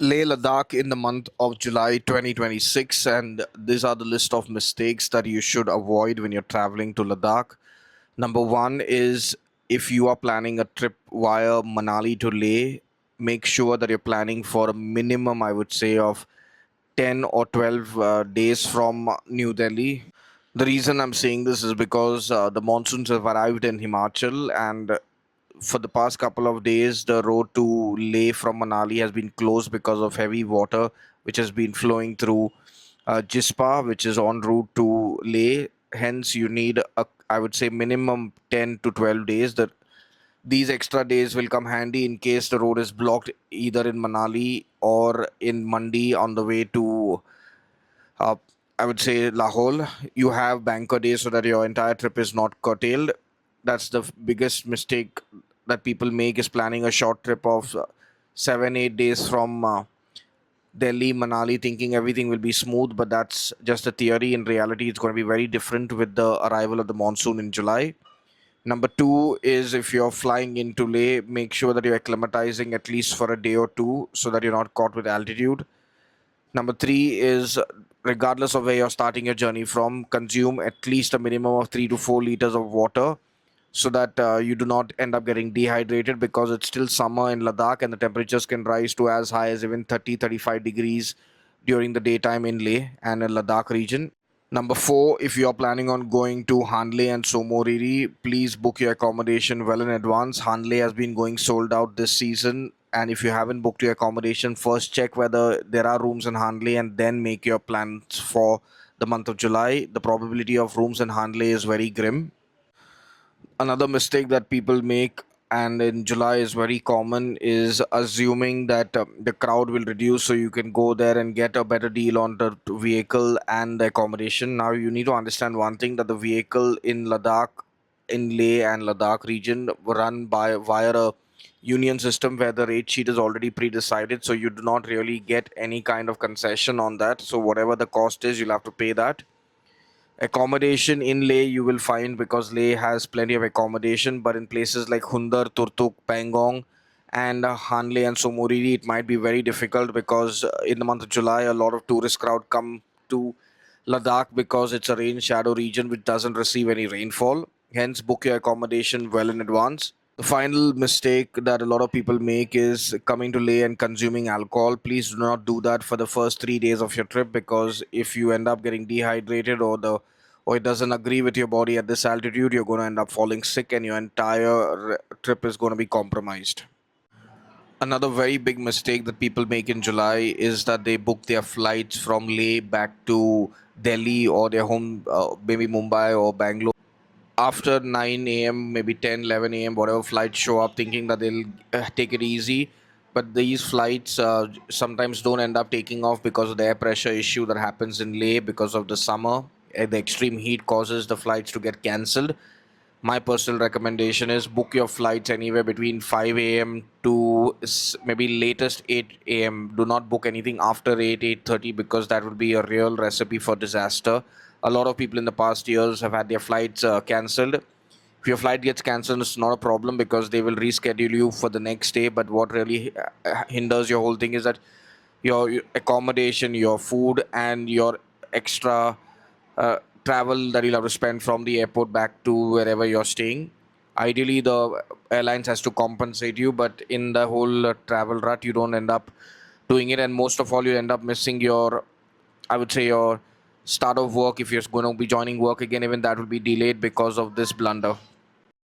Leh Ladakh in the month of July 2026, and these are the list of mistakes that you should avoid when you're traveling to Ladakh. Number one is if you are planning a trip via Manali to Leh, make sure that you're planning for a minimum, I would say, of 10 or 12 days from New Delhi. The reason I'm saying this is because the monsoons have arrived in Himachal, and for the past couple of days, the road to Leh from Manali has been closed because of heavy water which has been flowing through Jispa, which is en route to Leh. Hence, you need I would say, minimum 10 to 12 days. That these extra days will come handy in case the road is blocked either in Manali or in Mandi on the way to uh, I would say Lahore. You have banker days so that your entire trip is not curtailed. That's the biggest mistake that people make, is planning a short trip of 7 8 days from Delhi, Manali, thinking everything will be smooth. But that's just a theory. In reality, it's going to be very different with the arrival of the monsoon in July. Number two is, if you're flying into Leh, make sure that you're acclimatizing at least for a day or two so that you're not caught with altitude. Number three is, regardless of where you're starting your journey from, consume at least a minimum of 3 to 4 liters of water so that you do not end up getting dehydrated, because it's still summer in Ladakh and the temperatures can rise to as high as even 30 35 degrees during the daytime in Leh and in Ladakh region. Number four, if you are planning on going to Hanle and Somoriri, please book your accommodation well in advance. Hanle has been going sold out this season, and if you haven't booked your accommodation, first check whether there are rooms in Hanle and then make your plans for the month of July. The probability of rooms in Hanle is very grim. Another mistake that people make, and in July is very common, is assuming that the crowd will reduce so you can go there and get a better deal on the vehicle and the accommodation. Now you need to understand one thing, that the vehicle in Ladakh, in Leh and Ladakh region, run by via a union system where the rate sheet is already pre-decided, so you do not really get any kind of concession on that. So whatever the cost is, you'll have to pay that. Accommodation in Leh you will find, because Leh has plenty of accommodation, but in places like Hundar, Turtuk, Pangong, and Hanle and Somoriri, it might be very difficult, because in the month of July, a lot of tourist crowd come to Ladakh because it's a rain shadow region which doesn't receive any rainfall. Hence, book your accommodation well in advance. The final mistake that a lot of people make is coming to Leh and consuming alcohol. Please do not do that for the first 3 days of your trip, because if you end up getting dehydrated, or it doesn't agree with your body at this altitude, you're going to end up falling sick and your entire trip is going to be compromised. Another very big mistake that people make in July is that they book their flights from Leh back to Delhi or their home, maybe Mumbai or Bangalore, after 9 a.m., maybe 10, 11 a.m., whatever flights show up, thinking that they'll take it easy. But these flights sometimes don't end up taking off because of the air pressure issue that happens in Leh because of the summer. The extreme heat causes the flights to get cancelled. My personal recommendation is book your flights anywhere between 5 a.m. to maybe latest 8 a.m. Do not book anything after 8, 8:30, because that would be a real recipe for disaster. A lot of people in the past years have had their flights cancelled. If your flight gets cancelled, it's not a problem because they will reschedule you for the next day. But what really hinders your whole thing is that your accommodation, your food, and your extra travel that you'll have to spend from the airport back to wherever you're staying. Ideally, the airlines has to compensate you, but in the whole travel rut, you don't end up doing it, and most of all, you end up missing your, I would say, your start of work. If you're going to be joining work again, even that will be delayed because of this blunder.